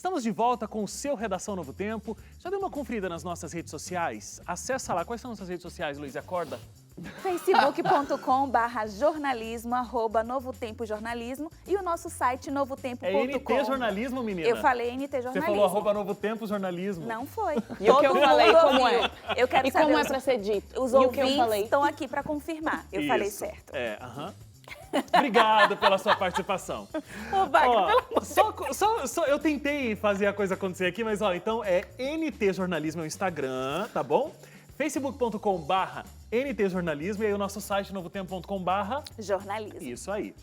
Estamos de volta com o seu Redação Novo Tempo. Já deu uma conferida nas nossas redes sociais? Acessa lá. Quais são nossas redes sociais, Luiz? Acorda. facebook.com/jornalismo, @Novo Tempo Jornalismo e o nosso site novotempo.com. É NT Jornalismo, menina? Eu falei NT Jornalismo. Você falou @Novo Tempo Jornalismo. Não foi. E o que eu falei, como é? Eu quero e saber como é pra ser dito? Os E o que eu ouvintes falei? estão aqui para confirmar. Eu falei Isso. certo. Obrigado pela sua participação. Ô, Wagner, Eu tentei fazer a coisa acontecer aqui, mas então é NT Jornalismo é o Instagram, tá bom? facebook.com/NT Jornalismo e aí o nosso site novotempo.com/jornalismo. Isso aí.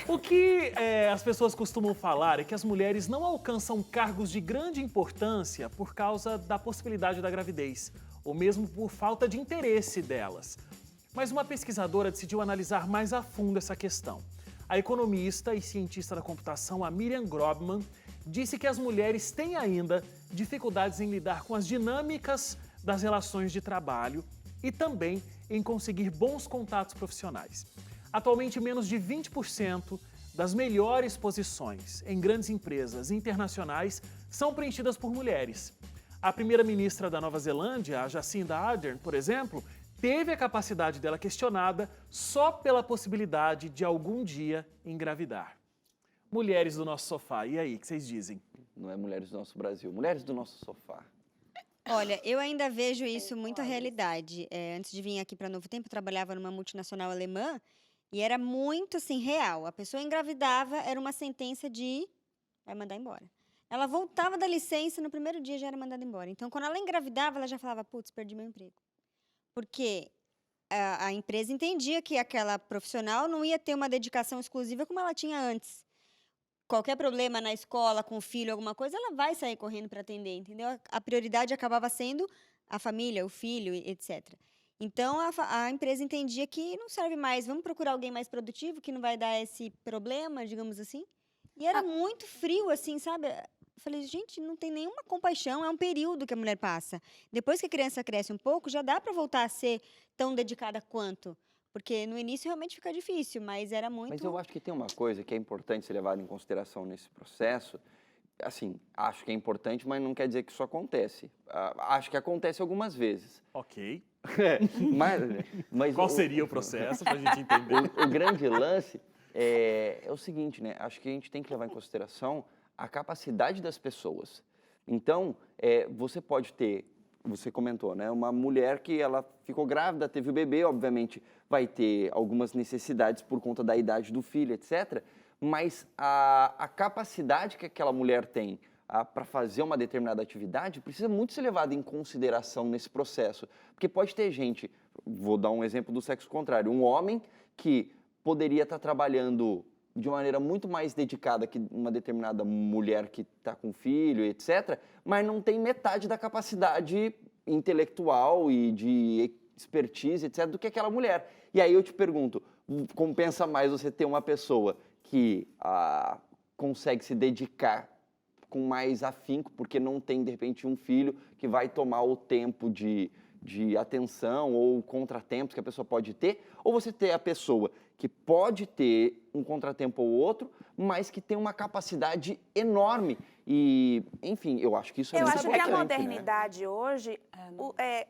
O que as pessoas costumam falar é que as mulheres não alcançam cargos de grande importância por causa da possibilidade da gravidez, ou mesmo por falta de interesse delas. Mas uma pesquisadora decidiu analisar mais a fundo essa questão. A economista e cientista da computação, a Miriam Grobman, disse que as mulheres têm ainda dificuldades em lidar com as dinâmicas das relações de trabalho e também em conseguir bons contatos profissionais. Atualmente, menos de 20% das melhores posições em grandes empresas internacionais são preenchidas por mulheres. A primeira-ministra da Nova Zelândia, a Jacinda Ardern, por exemplo, teve a capacidade dela questionada só pela possibilidade de algum dia engravidar. Mulheres do nosso sofá, e aí, o que vocês dizem? Não é mulheres do nosso Brasil, mulheres do nosso sofá. Olha, eu ainda vejo isso muito a realidade. Antes de vir aqui para Novo Tempo, eu trabalhava numa multinacional alemã e era muito assim, real. A pessoa engravidava, era uma sentença de vai mandar embora. Ela voltava da licença, no primeiro dia já era mandada embora. Então, quando ela engravidava, ela já falava, putz, perdi meu emprego. Porque a empresa entendia que aquela profissional não ia ter uma dedicação exclusiva como ela tinha antes. Qualquer problema na escola, com o filho, alguma coisa, ela vai sair correndo para atender, entendeu? A prioridade acabava sendo a família, o filho, etc. Então, a empresa entendia que não serve mais, vamos procurar alguém mais produtivo, que não vai dar esse problema, digamos assim. E era muito frio, assim, sabe? Eu falei, gente, não tem nenhuma compaixão, é um período que a mulher passa. Depois que a criança cresce um pouco, já dá para voltar a ser tão dedicada quanto. Porque no início realmente fica difícil, mas era muito... Mas eu acho que tem uma coisa que é importante ser levada em consideração nesse processo. Assim, acho que é importante, mas não quer dizer que isso acontece. Acho que acontece algumas vezes. Ok. Mas qual seria o processo para a gente entender? O grande lance é o seguinte, né? Acho que a gente tem que levar em consideração a capacidade das pessoas. Então, você pode ter, você comentou, né? Uma mulher que ela ficou grávida, teve o bebê, obviamente vai ter algumas necessidades por conta da idade do filho, etc. Mas a capacidade que aquela mulher tem para fazer uma determinada atividade precisa muito ser levada em consideração nesse processo. Porque pode ter gente, vou dar um exemplo do sexo contrário, um homem que poderia estar trabalhando de uma maneira muito mais dedicada que uma determinada mulher que está com filho, etc., mas não tem metade da capacidade intelectual e de expertise, etc., do que aquela mulher. E aí eu te pergunto, compensa mais você ter uma pessoa que consegue se dedicar com mais afinco, porque não tem, de repente, um filho que vai tomar o tempo de atenção ou contratempos que a pessoa pode ter, ou você ter a pessoa que pode ter um contratempo ou outro, mas que tem uma capacidade enorme. E, enfim, eu acho que isso é muito importante. Eu acho que a modernidade hoje,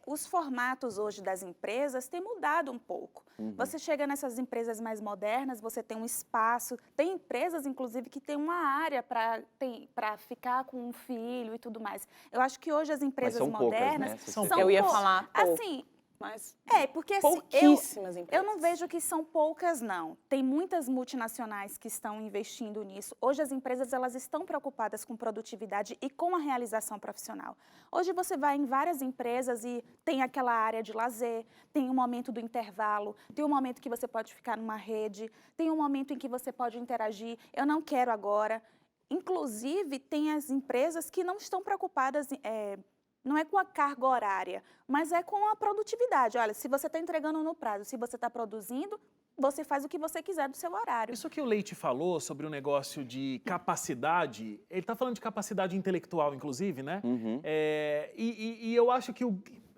os formatos hoje das empresas têm mudado um pouco. Você chega nessas empresas mais modernas, você tem um espaço, tem empresas, inclusive, que tem uma área para ficar com um filho e tudo mais. Eu acho que hoje as empresas modernas... Poucas, né? São eu ia falar pouco. Assim, mas porque assim, pouquíssimas empresas. eu não vejo que são poucas, não. Tem muitas multinacionais que estão investindo nisso. Hoje as empresas elas estão preocupadas com produtividade e com a realização profissional. Hoje você vai em várias empresas e tem aquela área de lazer, tem um momento do intervalo, tem um momento que você pode ficar numa rede, tem um momento em que você pode interagir. Eu não quero agora. Inclusive, tem as empresas que não estão preocupadas não é com a carga horária, mas é com a produtividade. Olha, se você está entregando no prazo, se você está produzindo, você faz o que você quiser do seu horário. Isso que o Leite falou sobre o negócio de capacidade, ele está falando de capacidade intelectual, inclusive, né? E eu acho que,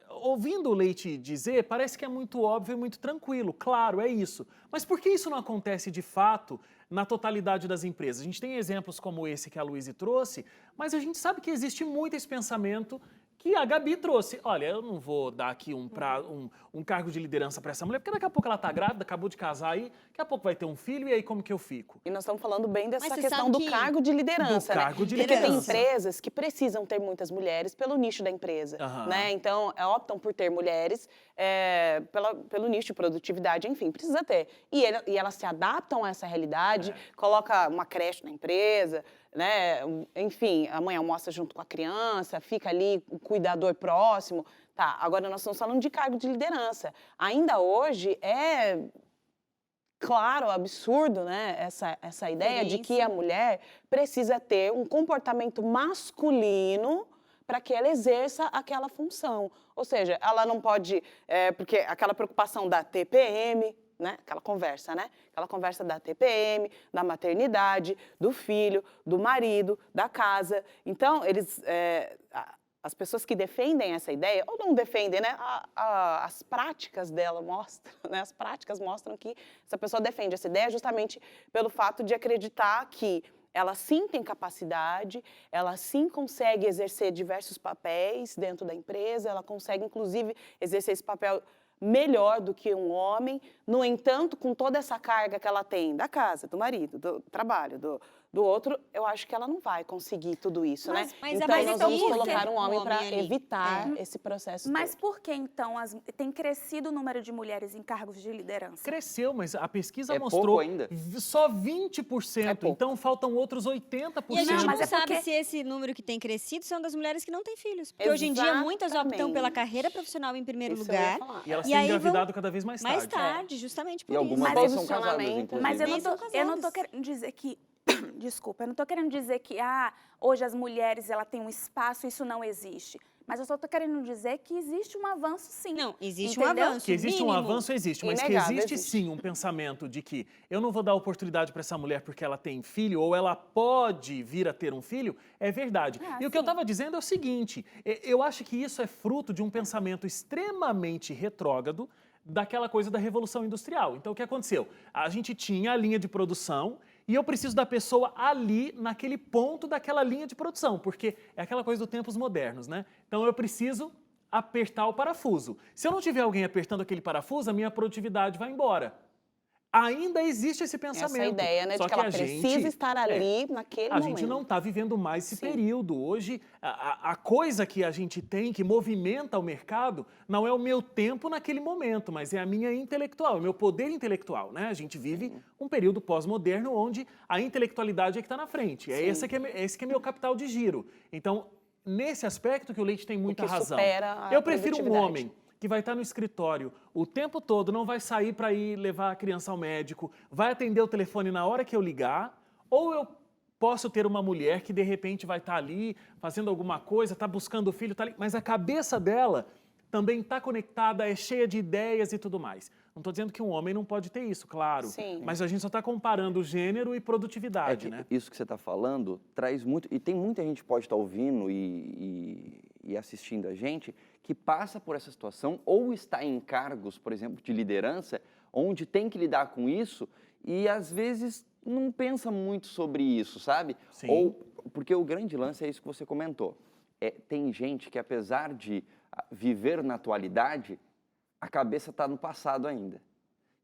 ouvindo o Leite dizer, parece que é muito óbvio e muito tranquilo. Claro, é isso. Mas por que isso não acontece de fato na totalidade das empresas. A gente tem exemplos como esse que a Luíse trouxe, mas a gente sabe que existe muito esse pensamento que a Gabi trouxe. Olha, eu não vou dar aqui um cargo de liderança para essa mulher, porque daqui a pouco ela está grávida, acabou de casar aí, daqui a pouco vai ter um filho, e aí como que eu fico? E nós estamos falando bem dessa Mas você questão sabe do que- cargo de liderança, Do né? cargo de Porque tem liderança. empresas que precisam ter muitas mulheres pelo nicho da empresa, Aham. né? Então, optam por ter mulheres pelo nicho de produtividade, enfim, precisa ter. E elas se adaptam a essa realidade, coloca uma creche na empresa, né? Enfim, a mãe almoça junto com a criança, fica ali o cuidador próximo. Tá, agora nós estamos falando de cargo de liderança. Ainda hoje é claro, absurdo, né? Essa ideia de que a mulher precisa ter um comportamento masculino para que ela exerça aquela função. Ou seja, ela não pode, porque aquela preocupação da TPM, né? Aquela conversa, né? Aquela conversa da TPM, da maternidade, do filho, do marido, da casa. Então, as pessoas que defendem essa ideia, ou não defendem, né? As práticas dela mostram, né? As práticas mostram que essa pessoa defende essa ideia justamente pelo fato de acreditar que ela sim tem capacidade, ela sim consegue exercer diversos papéis dentro da empresa, ela consegue, inclusive, exercer esse papel melhor do que um homem. No entanto, com toda essa carga que ela tem da casa, do marido, do trabalho, do outro, eu acho que ela não vai conseguir tudo isso, né? mas Então, mas nós então vamos por quê? colocar um homem O para homem ali. evitar esse processo Mas todo. por que, então, tem crescido o número de mulheres em cargos de liderança? Cresceu, mas a pesquisa É mostrou pouco ainda? só 20%, É pouco. então faltam outros 80%. E a gente mas não é sabe porque- se esse número que tem crescido são das mulheres que não têm filhos. Porque hoje em dia muitas optam pela Exatamente. carreira profissional em primeiro Isso eu ia lugar. falar. E elas E têm aí vão- engravidado cada vez mais tarde. Mais tarde, justamente por E isso. algumas Mas delas são casadas, posicionamento- inclusive. Mas eu Bem, não são tô casadas. querendo dizer que... Desculpa, eu não tô querendo dizer que hoje as mulheres ela têm um espaço, isso não existe. Mas eu só tô querendo dizer que existe um avanço, sim. Não, existe Entendeu? um avanço. Que existe um mínimo. avanço, existe, mas que Inegável, existe existe. sim um pensamento de que eu não vou dar oportunidade para essa mulher porque ela tem filho ou ela pode vir a ter um filho, é verdade. E o que eu sim. estava dizendo é o seguinte, eu acho que isso é fruto de um pensamento extremamente retrógrado daquela coisa da Revolução Industrial. Então, o que aconteceu? A gente tinha a linha de produção e eu preciso da pessoa ali, naquele ponto daquela linha de produção, porque é aquela coisa dos tempos modernos, né? Então, eu preciso apertar o parafuso. Se eu não tiver alguém apertando aquele parafuso, a minha produtividade vai embora. Ainda existe esse pensamento. Essa ideia, né? Só De que ela a precisa gente- estar ali naquele a momento. gente não está vivendo mais esse Sim. período. Hoje, a coisa que a gente tem, que movimenta o mercado, não é o meu tempo naquele momento, mas é a minha intelectual, o meu poder intelectual, né? A gente vive um período pós-moderno onde a intelectualidade é que está na frente. É esse que é meu capital de giro. Então, nesse aspecto que o Leite tem muita que razão. supera a Eu prefiro um produtividade. homem que vai estar no escritório o tempo todo, não vai sair para ir levar a criança ao médico, vai atender o telefone na hora que eu ligar, ou eu posso ter uma mulher que de repente vai estar ali fazendo alguma coisa, está buscando o filho, está ali, mas a cabeça dela também está conectada, é cheia de ideias e tudo mais. Não estou dizendo que um homem não pode ter isso, claro, Sim. mas a gente só está comparando gênero e produtividade, né? Isso que você está falando traz muito... E tem muita gente que pode estar ouvindo e assistindo a gente que passa por essa situação ou está em cargos, por exemplo, de liderança, onde tem que lidar com isso e, às vezes, não pensa muito sobre isso, sabe? Sim. Ou, porque o grande lance é isso que você comentou. Tem gente que, apesar de viver na atualidade, a cabeça está no passado ainda.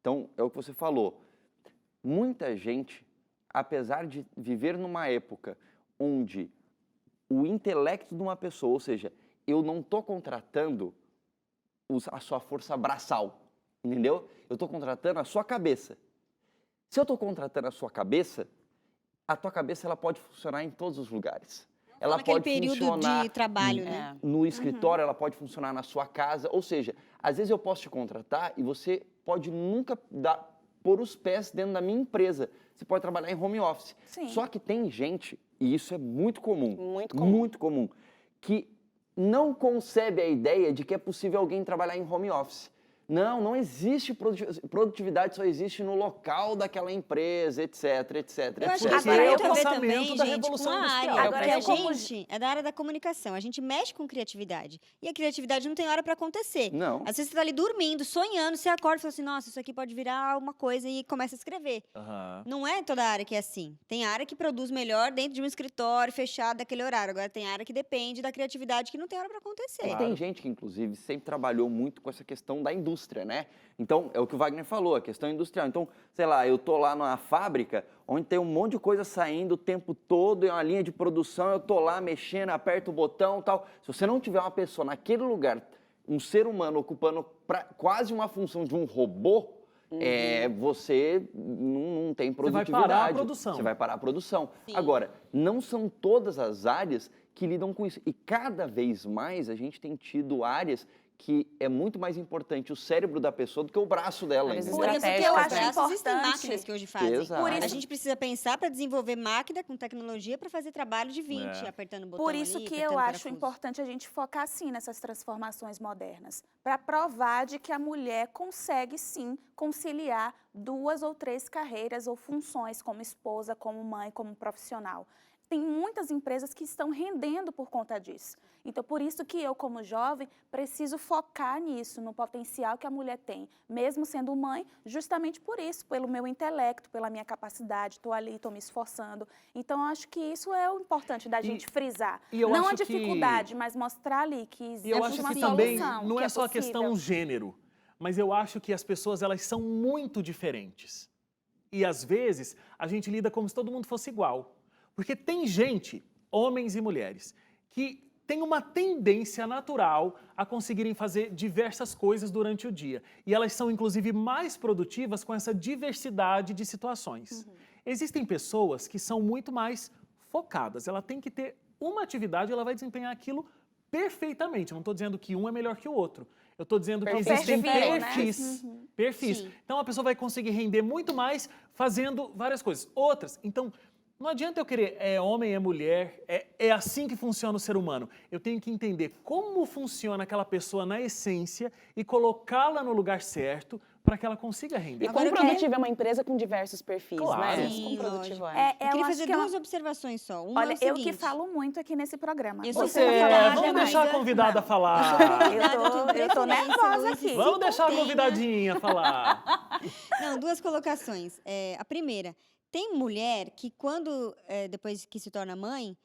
Então, é o que você falou. Muita gente, apesar de viver numa época onde o intelecto de uma pessoa, ou seja, eu não estou contratando a sua força braçal, entendeu? Eu estou contratando a sua cabeça. Se eu estou contratando a sua cabeça, a tua cabeça ela pode funcionar em todos os lugares. Ela Naquele pode período funcionar de trabalho, né? no escritório, ela pode funcionar na sua casa. Ou seja, às vezes eu posso te contratar e você pode nunca pôr os pés dentro da minha empresa. Você pode trabalhar em home office. Sim. Só que tem gente, e isso é muito comum, Muito comum. que não concebe a ideia de que é possível alguém trabalhar em home office. Não existe produtividade, só existe no local daquela empresa, etc, etc. Eu acho que Porque agora é o tem a ver pensamento também, da gente, Revolução com a Industrial. área. Agora, Porque a eu como- gente é da área da comunicação, a gente mexe com criatividade. E a criatividade não tem hora para acontecer. Não. Às vezes você tá ali dormindo, sonhando, você acorda e fala assim, nossa, isso aqui pode virar uma coisa e começa a escrever. Aham. Não é toda área que é assim. Tem área que produz melhor dentro de um escritório fechado daquele horário. Agora tem área que depende da criatividade que não tem hora para acontecer. E tem gente que, inclusive, sempre trabalhou muito com essa questão da indústria, né? Então, é o que o Wagner falou, a questão industrial. Então, sei lá, eu tô lá numa fábrica onde tem um monte de coisa saindo o tempo todo, é uma linha de produção, eu tô lá mexendo, aperto o botão e tal. Se você não tiver uma pessoa naquele lugar, um ser humano ocupando quase uma função de um robô, você não tem produtividade. Você vai parar a produção. Você vai parar a produção. Sim. Agora, não são todas as áreas que lidam com isso. E cada vez mais a gente tem tido áreas que é muito mais importante o cérebro da pessoa do que o braço dela. Áreas Entendeu? Por isso que eu estratégicas, acho né? Existem importante. máquinas que hoje fazem. Exato. Por isso- A gente precisa pensar para desenvolver máquina com tecnologia para fazer trabalho de 20, É. apertando o botão Por isso ali, que apertando eu o acho parafuso. importante a gente focar, sim, nessas transformações modernas, para provar de que a mulher consegue, sim, conciliar 2 ou 3 carreiras ou funções como esposa, como mãe, como profissional. Tem muitas empresas que estão rendendo por conta disso. Então, por isso que eu, como jovem, preciso focar nisso, no potencial que a mulher tem, mesmo sendo mãe, justamente por isso, pelo meu intelecto, pela minha capacidade, estou ali, estou me esforçando. Então, eu acho que isso é o importante da gente frisar. e eu Não a acho que- dificuldade, mas mostrar ali que existe E eu acho uma que solução, também não que é só a possível. questão gênero, mas eu acho que as pessoas elas são muito diferentes. E às vezes a gente lida como se todo mundo fosse igual. Porque tem gente, homens e mulheres, que tem uma tendência natural a conseguirem fazer diversas coisas durante o dia. E elas são, inclusive, mais produtivas com essa diversidade de situações. Existem pessoas que são muito mais focadas. Ela tem que ter uma atividade e ela vai desempenhar aquilo perfeitamente. Eu não estou dizendo que um é melhor que o outro. Eu estou dizendo que existem Perfil, né? perfis. Perfis. Sim. Então, a pessoa vai conseguir render muito mais fazendo várias coisas. Outras, então... Não adianta eu querer, é homem, é mulher, é assim que funciona o ser humano. Eu tenho que entender como funciona aquela pessoa na essência e colocá-la no lugar certo para que ela consiga render. E Agora como eu quero- produtiva é uma empresa com diversos perfis, Claro. né? Sim, Como produtiva lógico. é. Eu queria acho fazer que é uma- duas observações só. Uma Olha, é o eu seguinte, que falo muito aqui nesse programa. Eu sou Você, convidada, vamos mas deixar a eu- convidada falar. Eu tô nervosa Luiz, aqui. Vamos deixar a contenha. convidadinha falar. Não, duas colocações. A primeira, tem mulher que quando, depois que se torna mãe,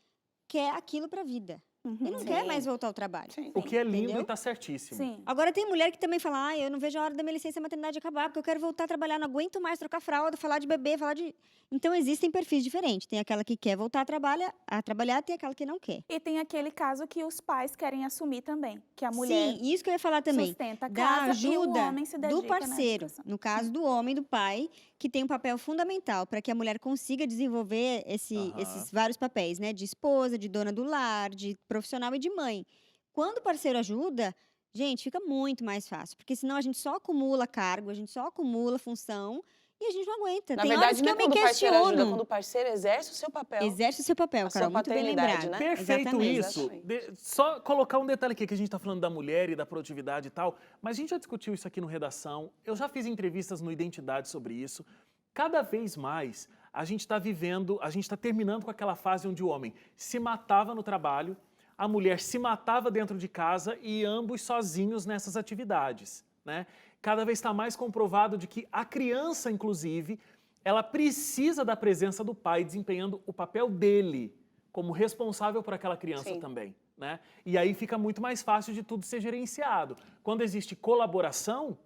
quer aquilo para a vida. E não quer mais voltar ao trabalho. Sim. O que é lindo Entendeu? e tá certíssimo. Sim. Agora tem mulher que também fala, eu não vejo a hora da minha licença maternidade acabar, porque eu quero voltar a trabalhar, não aguento mais trocar fralda, falar de bebê, falar de... Então existem perfis diferentes. Tem aquela que quer voltar a trabalhar, tem aquela que não quer. E tem aquele caso que os pais querem assumir também, que a mulher Sim, isso que eu ia falar também. sustenta a Da casa e o ajuda homem se dedica do parceiro, na educação. no caso do homem, do pai, que tem um papel fundamental para que a mulher consiga desenvolver Aham. esses vários papéis, né? De esposa, de dona do lar, de profissional e de mãe. Quando o parceiro ajuda, gente, fica muito mais fácil, porque senão a gente só acumula cargo, a gente só acumula função e a gente não aguenta. Na Tem verdade, horas que não é eu me quando o parceiro ajuda, questiono. quando o parceiro exerce o seu papel. Exerce o seu papel, a sua Carol, muito bem paternidade, lembrado. né? Perfeito Exatamente. isso. Exatamente. Só colocar um detalhe aqui, que a gente está falando da mulher e da produtividade e tal, mas a gente já discutiu isso aqui no Redação, eu já fiz entrevistas no Identidade sobre isso. Cada vez mais a gente está vivendo, a gente está terminando com aquela fase onde o homem se matava no trabalho, a mulher se matava dentro de casa e ambos sozinhos nessas atividades, né? Cada vez está mais comprovado de que a criança, inclusive, ela precisa da presença do pai desempenhando o papel dele como responsável por aquela criança Sim. também, né? E aí fica muito mais fácil de tudo ser gerenciado. Quando existe colaboração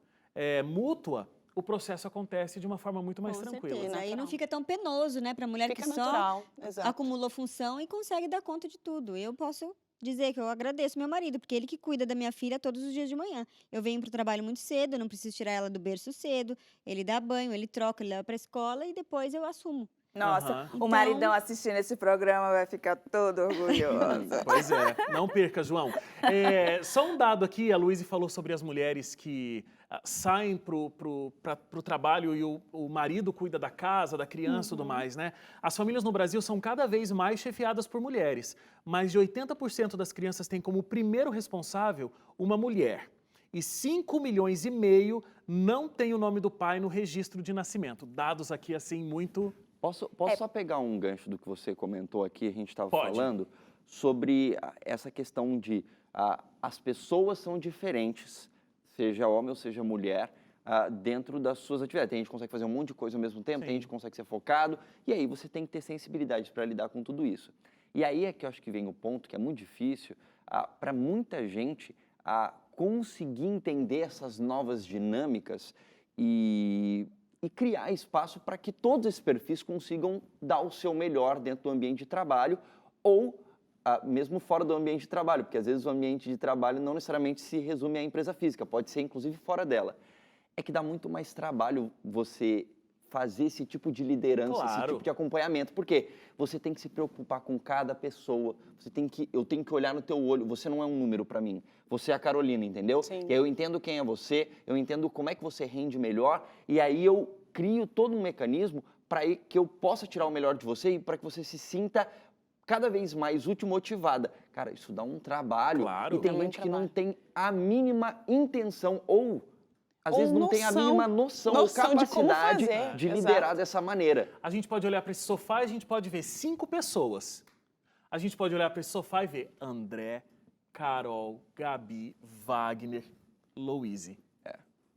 mútua, o processo acontece de uma forma muito mais Com tranquila. certeza. Aí não Natural. fica tão penoso, né, para a mulher Fica que só natural, exato. acumulou função e consegue dar conta de tudo. Eu posso dizer que eu agradeço meu marido, porque ele que cuida da minha filha todos os dias de manhã. Eu venho para o trabalho muito cedo, eu não preciso tirar ela do berço cedo, ele dá banho, ele troca, ele leva para a escola e depois eu assumo. Nossa, Aham. o Então- maridão assistindo esse programa vai ficar todo orgulhoso. Pois é, não perca, João. Só um dado aqui, a Luíse falou sobre as mulheres que saem pro trabalho e o marido cuida da casa, da criança e tudo mais, né? As famílias no Brasil são cada vez mais chefiadas por mulheres. Mais de 80% das crianças têm como primeiro responsável uma mulher. e 5,5 milhões não têm o nome do pai no registro de nascimento. Dados aqui, assim, muito... Posso só pegar um gancho do que você comentou aqui, a gente estava Pode. falando, sobre essa questão de as pessoas são diferentes, seja homem ou seja mulher, dentro das suas atividades. Tem gente que consegue fazer um monte de coisa ao mesmo tempo, Sim. tem gente que consegue ser focado, e aí você tem que ter sensibilidade para lidar com tudo isso. E aí é que eu acho que vem o ponto que é muito difícil para muita gente conseguir entender essas novas dinâmicas e criar espaço para que todos esses perfis consigam dar o seu melhor dentro do ambiente de trabalho ou mesmo fora do ambiente de trabalho, porque às vezes o ambiente de trabalho não necessariamente se resume à empresa física, pode ser inclusive fora dela. É que dá muito mais trabalho você fazer esse tipo de liderança, Claro. esse tipo de acompanhamento, porque você tem que se preocupar com cada pessoa, eu tenho que olhar no teu olho, você não é um número para mim, você é a Carolina, entendeu? Sim. E aí eu entendo quem é você, eu entendo como é que você rende melhor, e aí eu crio todo um mecanismo para que eu possa tirar o melhor de você e para que você se sinta cada vez mais útil e motivada. Cara, isso dá um trabalho, Claro. e tem Dá muito gente que não trabalho. tem a mínima intenção ou às Ou vezes não tem a noção- mínima noção ou noção de como capacidade fazer. de Exato. liderar dessa maneira. A gente pode olhar para esse sofá e a gente pode ver 5 pessoas. A gente pode olhar para esse sofá e ver André, Carol, Gabi, Wagner, Louise.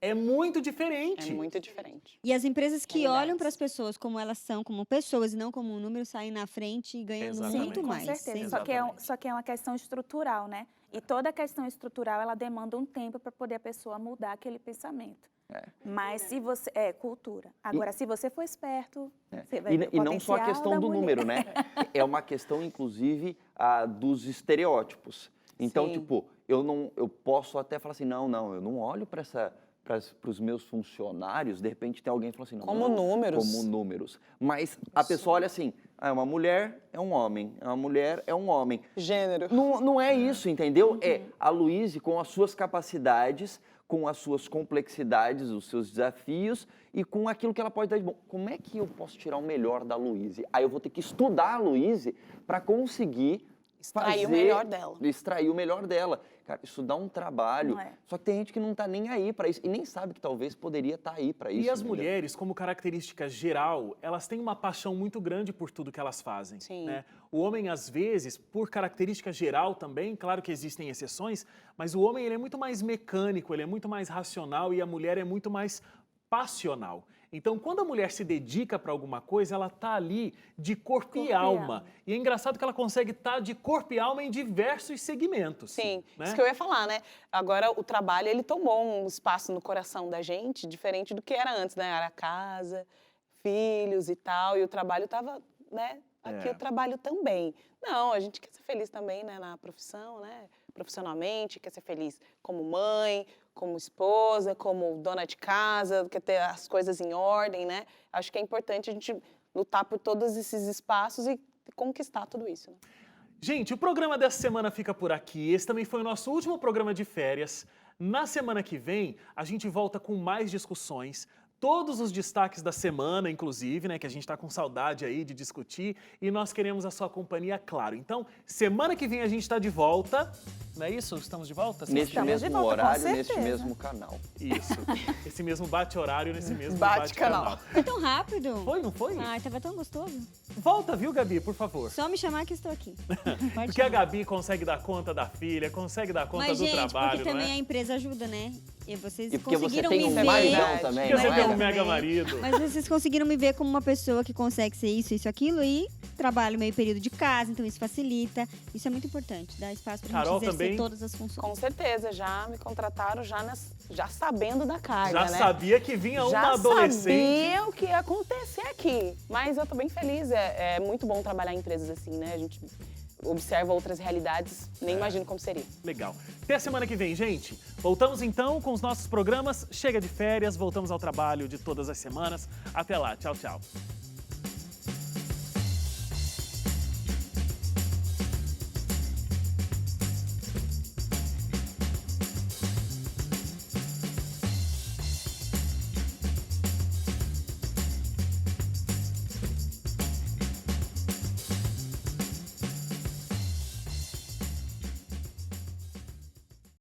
É muito diferente. É muito diferente. E as empresas que Realidades. olham para as pessoas como elas são, como pessoas e não como um número, saem na frente e ganhando Exatamente. muito Com mais. certeza. sem Só que, Exatamente. só que é uma questão estrutural, né? E toda questão estrutural, ela demanda um tempo para poder a pessoa mudar aquele pensamento. Mas se você... É, cultura. Agora, se você for esperto, você vai ver o E não só a potencial questão da do mulher. número, né? É uma questão, inclusive, dos estereótipos. Então, Sim. tipo, eu posso até falar assim, não, eu não olho para os meus funcionários, de repente tem alguém que fala assim, não, Como números. Como números. Mas a pessoa olha assim, é uma mulher, é um homem, é uma mulher, é um homem. Gênero. Não é isso, entendeu? É a Luíse com as suas capacidades, com as suas complexidades, os seus desafios e com aquilo que ela pode dar de bom. Como é que eu posso tirar o melhor da Luíse? Aí eu vou ter que estudar a Luíse para conseguir Extrair o melhor dela. Extrair o melhor dela. Cara, isso dá um trabalho. Não é? Só que tem gente que não tá nem aí para isso e nem sabe que talvez poderia estar aí para isso. E as entendeu? mulheres, como característica geral, elas têm uma paixão muito grande por tudo que elas fazem. Sim. Né? O homem, às vezes, por característica geral também, claro que existem exceções, mas o homem ele é muito mais mecânico, ele é muito mais racional e a mulher é muito mais passional. Então, quando a mulher se dedica para alguma coisa, ela tá ali de corpo e alma. E é engraçado que ela consegue estar de corpo e alma em diversos segmentos. Sim, né? isso que eu ia falar, né? Agora, o trabalho, ele tomou um espaço no coração da gente, diferente do que era antes, né? Era casa, filhos e tal, e o trabalho estava, né? Aqui o trabalho também. Não, a gente quer ser feliz também, né? Na profissão, né? Profissionalmente, quer ser feliz como mãe, como esposa, como dona de casa, quer ter as coisas em ordem, né? Acho que é importante a gente lutar por todos esses espaços e conquistar tudo isso, né? Gente, o programa dessa semana fica por aqui. Esse também foi o nosso último programa de férias. Na semana que vem, a gente volta com mais discussões. Todos os destaques da semana, inclusive, né, que a gente está com saudade aí de discutir, e nós queremos a sua companhia, claro. Então, semana que vem a gente está de volta, não é isso? Estamos de volta? Neste Estamos de mesmo volta, com horário, neste certeza. mesmo canal. Isso, esse mesmo bate-horário, nesse mesmo Bate-canal. bate-canal. Foi tão rápido. Foi, não foi? Ai, tava tão gostoso. Volta, viu, Gabi, por favor. Só me chamar que estou aqui. Pode Porque a chamar. Gabi consegue dar conta da filha, consegue dar conta Mas, do gente, trabalho, porque também não a é? empresa ajuda, né? E vocês E porque você conseguiram tem me um ver. maridão também, Porque você não tem é? um mega marido. Mas vocês conseguiram me ver como uma pessoa que consegue ser isso, aquilo e trabalho meio período de casa, então isso facilita. Isso é muito importante, dá espaço pra Carol gente exercer também? todas as funções. Com certeza, já me contrataram já sabendo da carga, Já né? sabia que vinha uma Já adolescente. sabia o que ia acontecer aqui. Mas eu tô bem feliz, é muito bom trabalhar em empresas assim, né? A gente observa outras realidades, nem imagino como seria. Legal. Até a semana que vem, gente. Voltamos então com os nossos programas. Chega de férias, voltamos ao trabalho de todas as semanas. Até lá. Tchau, tchau.